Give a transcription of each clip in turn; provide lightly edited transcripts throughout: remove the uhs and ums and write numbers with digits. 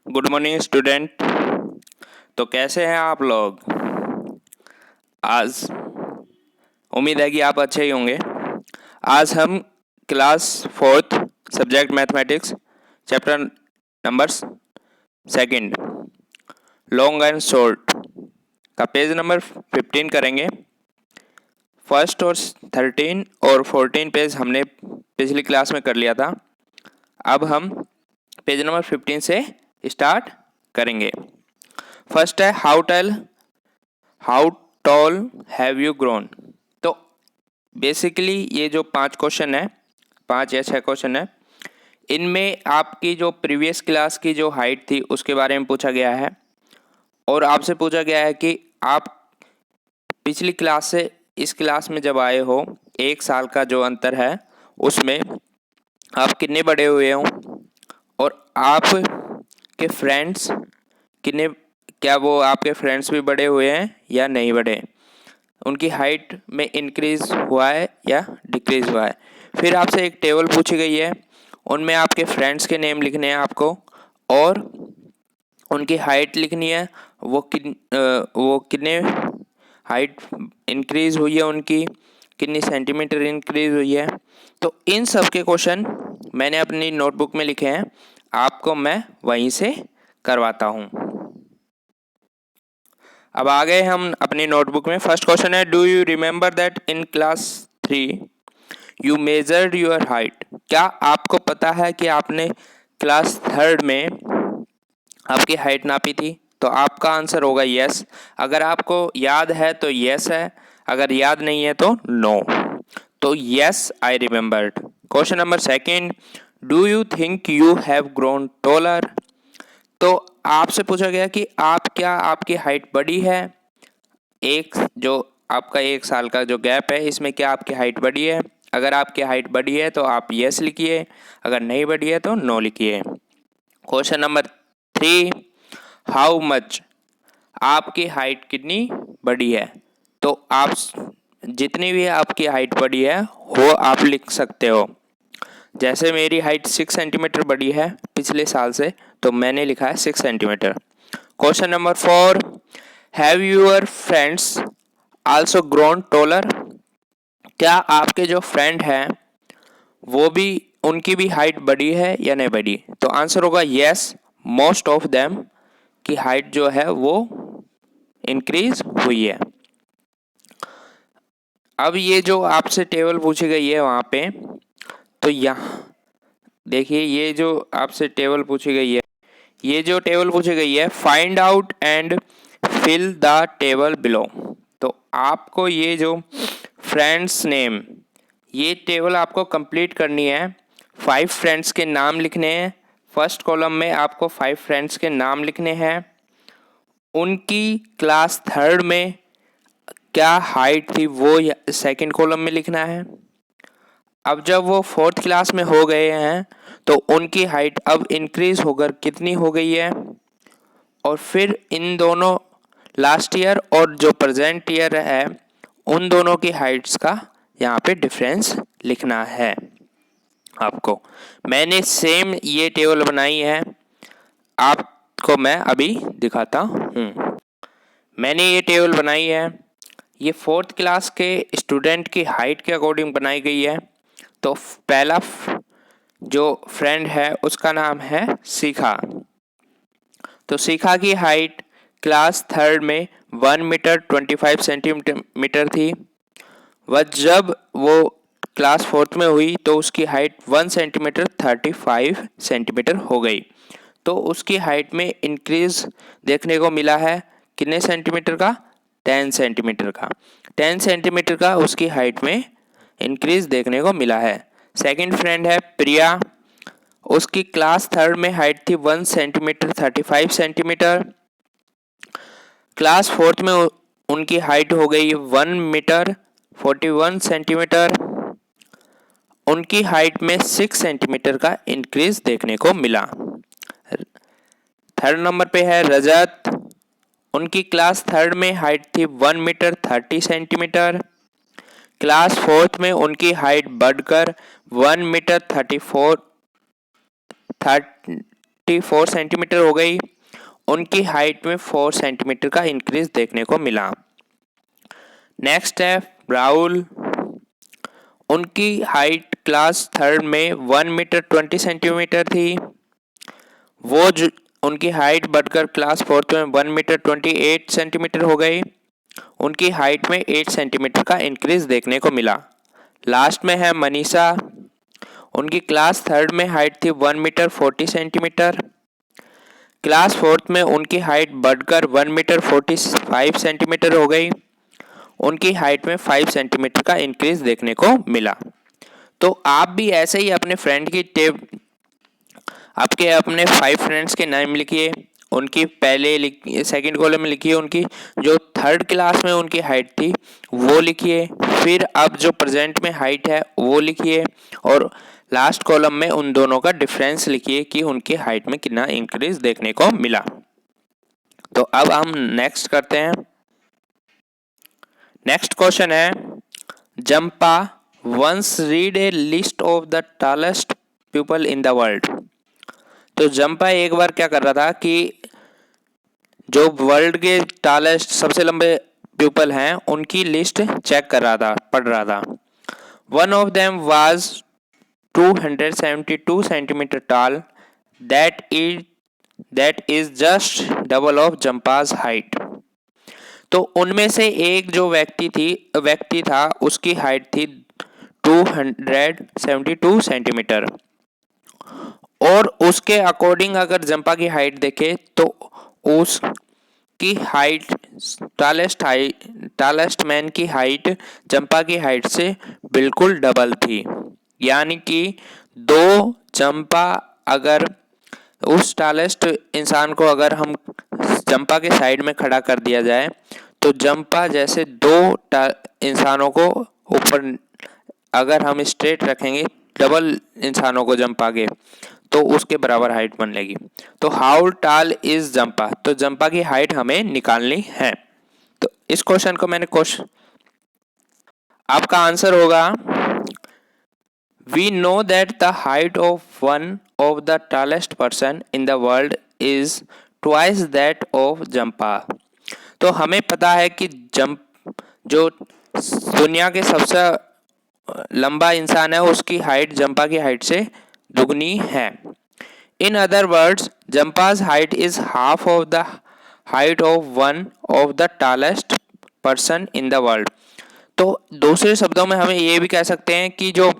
Good morning student. तो कैसे हैं आप लोग? आज उम्मीद है कि आप अच्छे ही होंगे। आज हम class fourth subject mathematics chapter number second long and short का पेज नंबर 15 करेंगे। फर्स्ट और 13 और 14 पेज हमने पिछली क्लास में कर लिया था। अब हम पेज नंबर 15 से स्टार्ट करेंगे। फर्स्ट है how tall have you grown. तो बेसिकली ये जो 5 क्वेश्चन है, 5 या 6 क्वेश्चन है, इनमें आपकी जो प्रीवियस क्लास की जो हाइट थी उसके बारे में पूछा गया है और आपसे पूछा गया है कि आप पिछली क्लास से इस क्लास में जब आए हो, 1 साल का जो अंतर है उसमें आप कितने बड़े हुए हो और आप के फ्रेंड्स कितने, क्या वो आपके फ्रेंड्स भी बड़े हुए हैं या नहीं बड़े, उनकी हाइट में इंक्रीज हुआ है या डिक्रीज हुआ है। फिर आपसे एक टेबल पूछी गई है, उनमें आपके फ्रेंड्स के नेम लिखने हैं आपको और उनकी हाइट लिखनी है, वो कितने हाइट इंक्रीज हुई है, उनकी कितनी सेंटीमीटर इंक्रीज हुई है। तो इन सब के क्वेश्चन मैंने अपनी नोटबुक में लिखे हैं, आपको मैं वहीं से करवाता हूँ। अब आ गए हम अपनी नोटबुक में। फर्स्ट क्वेश्चन है, do you remember that in class 3 you measured your height. क्या आपको पता है कि आपने क्लास 3 में आपकी हाइट नापी थी? तो आपका आंसर होगा यस। अगर आपको याद है तो यस है, अगर याद नहीं है तो नो। तो yes, I remembered. Question number second, do you think you have grown taller. तो आपसे पूछा गया कि आपकी हाइट बढ़ी है, एक जो आपका 1 साल का जो गैप है इसमें क्या आपकी हाइट बढ़ी है? अगर आपकी हाइट बढ़ी है तो आप यस लिखिए, अगर नहीं बढ़ी है तो नो लिखिए। क्वेश्चन नंबर 3, हाउ मच, आपकी हाइट कितनी बढ़ी है? तो आप जितनी भी आपकी हाइट बढ़ी है वो आप लिख सकते हो। जैसे मेरी हाइट 6 सेंटीमीटर बढ़ी है पिछले साल से, तो मैंने लिखा है 6 centimetre. Question number 4, have your friends also grown taller. क्या आपके जो फ्रेंड हैं वो भी, उनकी भी हाइट बढ़ी है या नहीं बढ़ी? तो आंसर होगा यस, मोस्ट ऑफ देम की हाइट जो है वो इंक्रीज हुई है। अब ये जो आपसे टेबल पूछी गई है वहाँ पे, तो यहाँ देखिए ये जो आपसे टेबल पूछी गई है, ये जो टेबल पूछी गई है, find out and fill the table below. तो आपको ये जो फ्रेंड्स नेम, ये टेबल आपको कंप्लीट करनी है। 5 फ्रेंड्स के नाम लिखने हैं। फर्स्ट कॉलम में आपको 5 फ्रेंड्स के नाम लिखने हैं, उनकी क्लास 3 में क्या हाइट थी वो सेकंड कॉलम में लिखना है। अब जब वो 4th क्लास में हो गए हैं तो उनकी हाइट अब इंक्रीज होकर कितनी हो गई है, और फिर इन दोनों लास्ट ईयर और जो प्रेजेंट ईयर है उन दोनों की हाइट्स का यहाँ पे डिफरेंस लिखना है आपको। मैंने सेम ये टेबल बनाई है, आपको मैं अभी दिखाता हूँ। मैंने ये टेबल बनाई है, ये 4th क्लास के स्टूडेंट की हाइट के अकॉर्डिंग बनाई गई है। तो पहला जो फ्रेंड है उसका नाम है शिखा। तो शिखा की हाइट क्लास 3 में 1 मीटर 25 सेंटीमीटर थी। वह जब वो क्लास 4th में हुई तो उसकी हाइट 1 सेंटीमीटर 35 सेंटीमीटर हो गई। तो उसकी हाइट में इंक्रीज देखने को मिला है कितने सेंटीमीटर का? 10 सेंटीमीटर का। 10 सेंटीमीटर का उसकी हाइट में इंक्रीज देखने को मिला है। सेकंड फ्रेंड है प्रिया, उसकी क्लास 3 में हाइट थी 1 सेंटीमीटर 35 सेंटीमीटर। क्लास 4th में उनकी हाइट हो गई 1 मीटर 41 सेंटीमीटर। उनकी हाइट में 6 सेंटीमीटर का इंक्रीज देखने को मिला। थर्ड नंबर पे है रजत, उनकी क्लास 3 में हाइट थी 1 मीटर 30 सेंटीमीटर। क्लास 4th में उनकी हाइट बढ़कर 1 मीटर 34 44 सेंटीमीटर हो गई, उनकी हाइट में 4 सेंटीमीटर का इंक्रीज देखने को मिला। नेक्स्ट है राहुल, उनकी हाइट क्लास थर्ड में 1 मीटर 20 सेंटीमीटर थी, वो जो उनकी हाइट बढ़कर क्लास फोर्थ में 1 मीटर 28 सेंटीमीटर हो गई, उनकी हाइट में 8 सेंटीमीटर का इंक्रीज देखने को मिला। लास्ट में है मनीषा, उनकी क्लास थर्ड में हाइट थी 1 मीटर 40 सेंटीमीटर, क्लास फोर्थ में उनकी हाइट बढ़कर 1 मीटर 45 सेंटीमीटर हो गई, उनकी हाइट में 5 सेंटीमीटर का इंक्रीज देखने को मिला। तो आप भी ऐसे ही अपने फ्रेंड की आपके अपने 5 फ्रेंड्स के नाम लिखिए, उनकी पहले सेकंड कॉलम में लिखिए उनकी जो थर्ड क्लास में उनकी हाइट थी वो लिखिए, फिर अब जो प्रेजेंट में हाइट है वो लिखिए, और लास्ट कॉलम में उन दोनों का डिफरेंस लिखिए कि उनकी हाइट में कितना इंक्रीज देखने को मिला। तो अब हम नेक्स्ट करते हैं। नेक्स्ट क्वेश्चन है, Jampa once read a list of the tallest people in the world. तो जंपा एक बार क्या कर रहा था कि जो वर्ल्ड के टॉलेस्ट सबसे लंबे पीपल हैं उनकी लिस्ट चेक कर रहा था, पढ़ रहा था। One of them was 272 centimetre tall, that is just double of जंपाज हाइट। तो उनमें से एक जो व्यक्ति था उसकी हाइट थी 272 सेंटीमीटर, और उसके अकॉर्डिंग अगर जंपा की हाइट देखे तो उसकी हाइट टॉलेस्ट मैन की हाइट जंपा की हाइट से बिल्कुल डबल थी। यानी कि दो जंपा, अगर उस टॉलेस्ट इंसान को अगर हम जंपा के साइड में खड़ा कर दिया जाए तो जंपा जैसे दो इंसानों को ऊपर अगर हम स्ट्रेट रखेंगे डबल इंसानों को जंपा के तो उसके बराबर हाइट बन लेगी। तो हाउ टॉल इज जंपा, तो जंपा की हाइट हमें निकालनी है। तो इस क्वेश्चन को मैंने आपका आंसर होगा, we know that the height of one of the tallest person in the world is twice that of Jampa. तो हमें पता है कि जो दुनिया के सबसे लंबा इंसान है उसकी हाइट जंपा की हाइट से दुगनी है। इन अदर वर्ड्स जंपाज height is half of the height of one of the tallest person in the world. तो दूसरे शब्दों में हमें ये भी कह सकते हैं कि जो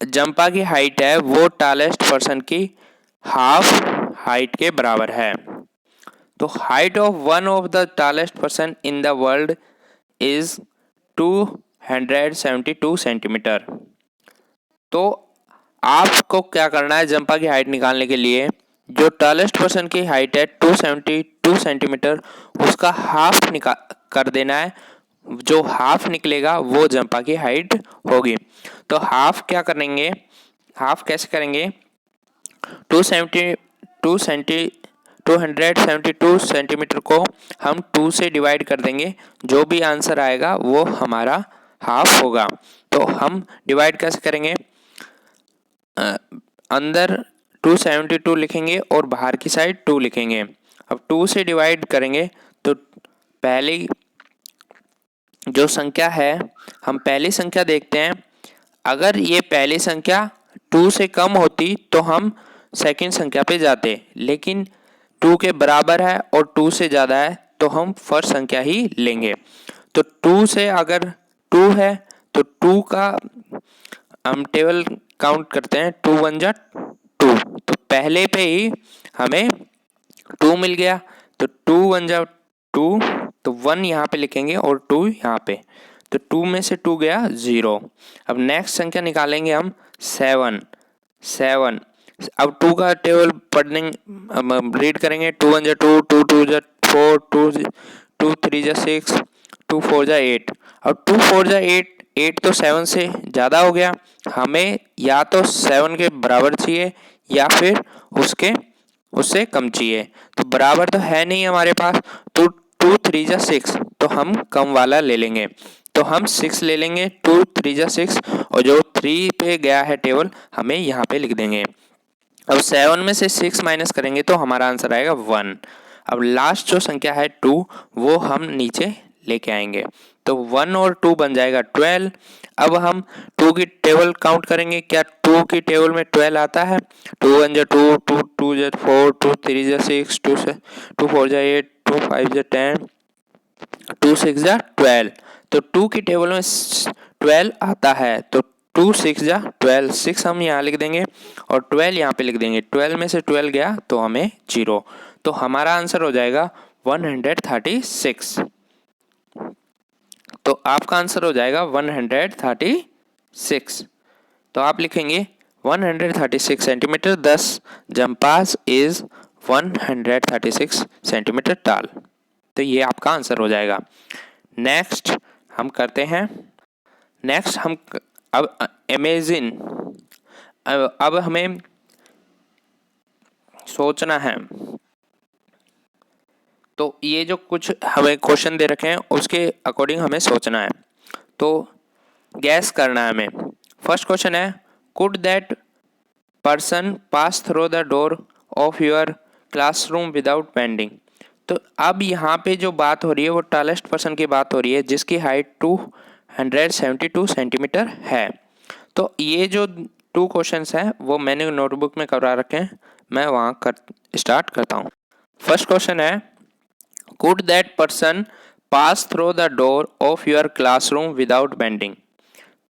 जंपा की हाइट है वो टॉलेस्ट पर्सन की हाफ हाइट के बराबर है। तो height of one of the tallest person in the world is 272 centimetre. तो आपको क्या करना है, जंपा की हाइट निकालने के लिए जो टॉलेस्ट पर्सन की हाइट है 272 सेंटीमीटर उसका हाफ कर देना है, जो हाफ निकलेगा वो जंपा की हाइट होगी। तो हाफ क्या करेंगे, हाफ कैसे करेंगे, 272 सेंटीमीटर को हम 2 से डिवाइड कर देंगे, जो भी आंसर आएगा वो हमारा हाफ होगा। तो हम डिवाइड कैसे करेंगे, अंदर 272 लिखेंगे और बाहर की साइड 2 लिखेंगे। अब 2 से डिवाइड करेंगे तो पहली जो संख्या है हम पहली संख्या देखते हैं, अगर ये पहली संख्या 2 से कम होती तो हम सेकंड संख्या पे जाते, लेकिन 2 के बराबर है और 2 से ज़्यादा है तो हम फर्स्ट संख्या ही लेंगे। तो 2 से अगर 2 है तो 2 का हम टेबल काउंट करते हैं, 2 1 जा 2, तो पहले पे ही हमें 2 मिल गया, तो 2 1 जा 2, तो 1 यहाँ पे लिखेंगे और 2 यहाँ पे, तो 2 में से 2 गया 0। अब नेक्स्ट संख्या निकालेंगे हम 7। अब 2 का टेबल पढ़ने रीड करेंगे, 2 1 जा 2, 2 2 जा 4, 2 3 जा 6, 2 4 जा 8। अब 2 4 जा 8 तो 7 से ज़्यादा हो गया, हमें या तो 7 के बराबर चाहिए या फिर उससे कम चाहिए। तो बराबर तो है नहीं हमारे पास, तो 2 3 जा 6, तो हम कम वाला ले लेंगे, तो हम 6 ले लेंगे, 2 3 जा 6, और जो 3 पे गया है टेबल हमें यहाँ पे लिख देंगे। अब 7 में से 6 माइनस करेंगे तो हमारा आंसर आएगा 1। अब लास्ट जो संख्या है 2 वो हम नीचे लेके आएंगे, तो 1 और 2 बन जाएगा 12। अब हम 2 की टेबल काउंट करेंगे, क्या 2 की टेबल में 12 आता है? 2 1 जा 2, 2 2 जा 4, 2 3 जा 6, 2 4 जा 8, 2 5 जा 10, 2 6 जा 12। तो 2 की टेबल में 12 आता है, तो 2 6 जा 12, 6 हम यहाँ लिख देंगे और 12 यहाँ पे लिख देंगे। 12 में से 12 गया तो हमें 0, तो हमारा आंसर हो जाएगा 136। तो आपका आंसर हो जाएगा 136। तो आप लिखेंगे 136 सेंटीमीटर, 10 जम्पास इज 136 सेंटीमीटर टॉल। तो ये आपका आंसर हो जाएगा। नेक्स्ट हम करते हैं, नेक्स्ट हम अब इमेजिन, अब हमें सोचना है। तो ये जो कुछ हमें क्वेश्चन दे रखे हैं उसके अकॉर्डिंग हमें सोचना है, तो गैस करना है हमें। फर्स्ट क्वेश्चन है, could that person pass through the door of your classroom without bending. तो अब यहाँ पे जो बात हो रही है वो टॉलेस्ट पर्सन की बात हो रही है जिसकी हाइट 272 सेंटीमीटर है। तो ये जो 2 क्वेश्चंस हैं वो मैंने नोटबुक में करवा रखे हैं, मैं वहाँ कर स्टार्ट करता हूँ। फर्स्ट क्वेश्चन है, could that person pass through the door of your classroom without bending.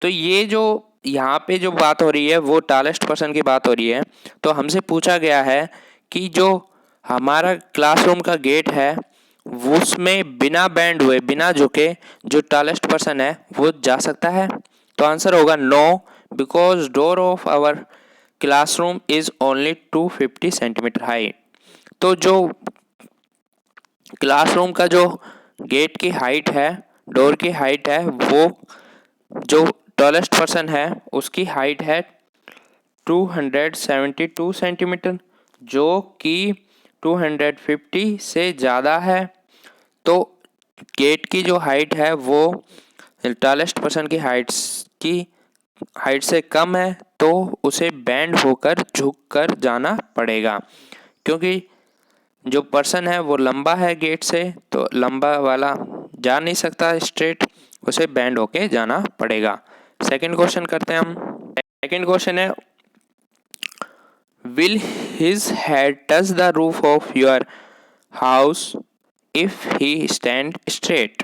तो ये जो यहाँ पे जो बात हो रही है वो टॉलेस्ट पर्सन की बात हो रही है। तो हमसे पूछा गया है कि जो हमारा क्लासरूम का गेट है उसमें बिना बेंड हुए, बिना झुके जो टॉलेस्ट पर्सन है वो जा सकता है। तो आंसर होगा no, because door of our classroom is only 250 centimetre high. तो जो क्लासरूम का जो गेट की हाइट है, डोर की हाइट है, वो जो टॉलेस्ट पर्सन है उसकी हाइट है 272 सेंटीमीटर, जो कि 250 से ज़्यादा है। तो गेट की जो हाइट है वो टॉलेस्ट पर्सन की हाइट से कम है, तो उसे बैंड होकर झुक कर जाना पड़ेगा, क्योंकि जो पर्सन है वो लंबा है गेट से, तो लंबा वाला जा नहीं सकता स्ट्रेट, उसे बैंड होके जाना पड़ेगा। सेकंड क्वेश्चन करते हैं हम। सेकंड क्वेश्चन है, will his head touch the roof of your house if he stand straight.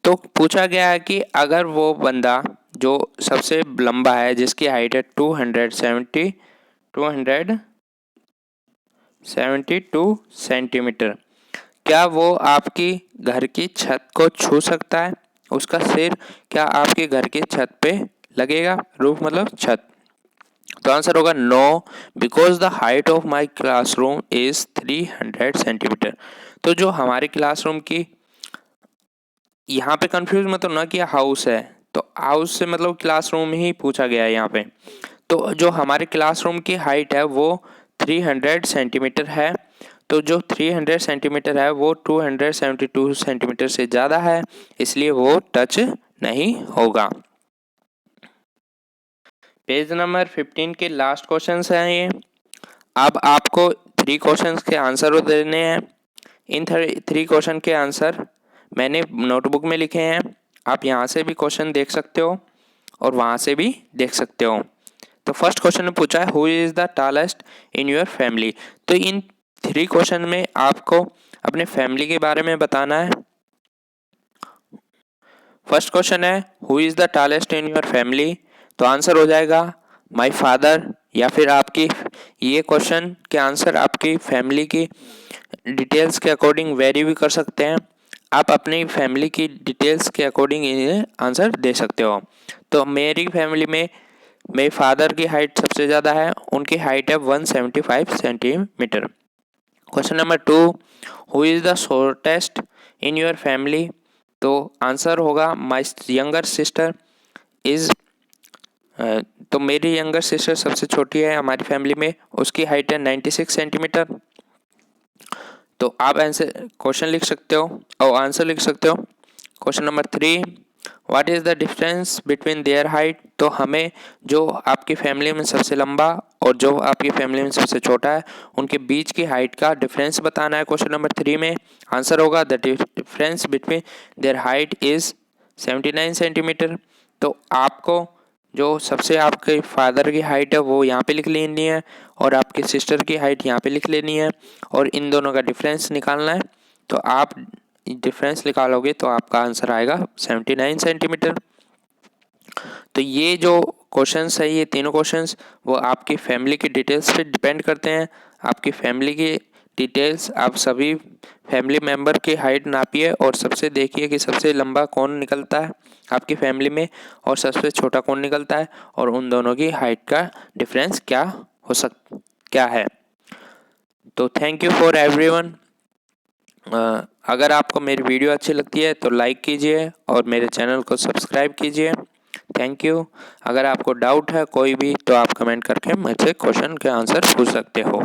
तो पूछा गया है कि अगर वो बंदा जो सबसे लंबा है जिसकी हाइट है 272 सेंटीमीटर, क्या वो आपकी घर की छत को छू सकता है? उसका सिर क्या आपके घर की छत पे लगेगा? रूफ मतलब छत। तो आंसर होगा no, because the height of my classroom is 300 centimetre. तो जो हमारे क्लासरूम की, यहाँ पे कंफ्यूज मत होना कि हाउस है, तो हाउस से मतलब क्लासरूम ही पूछा गया है यहाँ पे। तो जो हमारे क्लासरूम की हाइट है वो 300 सेंटीमीटर है, तो जो 300 सेंटीमीटर है वो 272 सेंटीमीटर से ज़्यादा है, इसलिए वो टच नहीं होगा। पेज नंबर 15 के लास्ट क्वेश्चंस हैं ये। अब आपको 3 क्वेश्चंस के आंसर देने हैं। इन 3 क्वेश्चन के आंसर मैंने नोटबुक में लिखे हैं, आप यहाँ से भी क्वेश्चन देख सकते हो और वहाँ से भी देख सकते हो। तो फर्स्ट क्वेश्चन में पूछा है, who is the tallest in your family. तो इन 3 क्वेश्चन में आपको अपने फैमिली के बारे में बताना है। फर्स्ट क्वेश्चन है, who is the tallest in your family, तो आंसर हो जाएगा माय फादर, या फिर आपकी ये क्वेश्चन के आंसर आपकी फैमिली की डिटेल्स के अकॉर्डिंग वेरी भी कर सकते हैं। आप अपनी फैमिली की डिटेल्स के अकॉर्डिंग इन्हें आंसर दे सकते हो। तो मेरी फैमिली में मेरे फादर की हाइट सबसे ज़्यादा है, उनकी हाइट है 175 centimetre. Question number 2, who is the shortest in your family, तो आंसर होगा माई यंगर सिस्टर इज़, तो मेरी यंगर सिस्टर सबसे छोटी है हमारी फैमिली में, उसकी हाइट है 96 सेंटीमीटर। तो आप आंसर क्वेश्चन लिख सकते हो और आंसर लिख सकते हो। Question number 3, what is the difference between their height. तो हमें जो आपकी फैमिली में सबसे लंबा और जो आपकी फैमिली में सबसे छोटा है उनके बीच की हाइट का डिफरेंस बताना है। क्वेश्चन नंबर 3 में आंसर होगा the difference between their height is 79 centimetre. तो आपको जो सबसे आपके फादर की हाइट है वो यहाँ पे लिख लेनी है और आपकी सिस्टर की हाइट यहाँ पे लिख लेनी है और इन दोनों का डिफरेंस निकालना है। तो आप डिफरेंस निकालोगे तो आपका आंसर आएगा 79 सेंटीमीटर। तो ये जो क्वेश्चंस है, ये तीनों क्वेश्चंस वो आपकी फैमिली की डिटेल्स पे डिपेंड करते हैं। आपकी फैमिली की डिटेल्स, आप सभी फैमिली मेम्बर की हाइट नापिए और सबसे देखिए कि सबसे लंबा कौन निकलता है आपकी फैमिली में और सबसे छोटा कौन निकलता है और उन दोनों की हाइट का डिफरेंस क्या है। तो थैंक यू फॉर एवरीवन। अगर आपको मेरी वीडियो अच्छी लगती है तो लाइक कीजिए और मेरे चैनल को सब्सक्राइब कीजिए। Thank you. अगर आपको डाउट है कोई भी तो आप कमेंट करके मुझसे क्वेश्चन के आंसर पूछ सकते हो।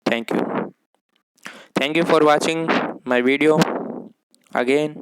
Thank you for watching my video again.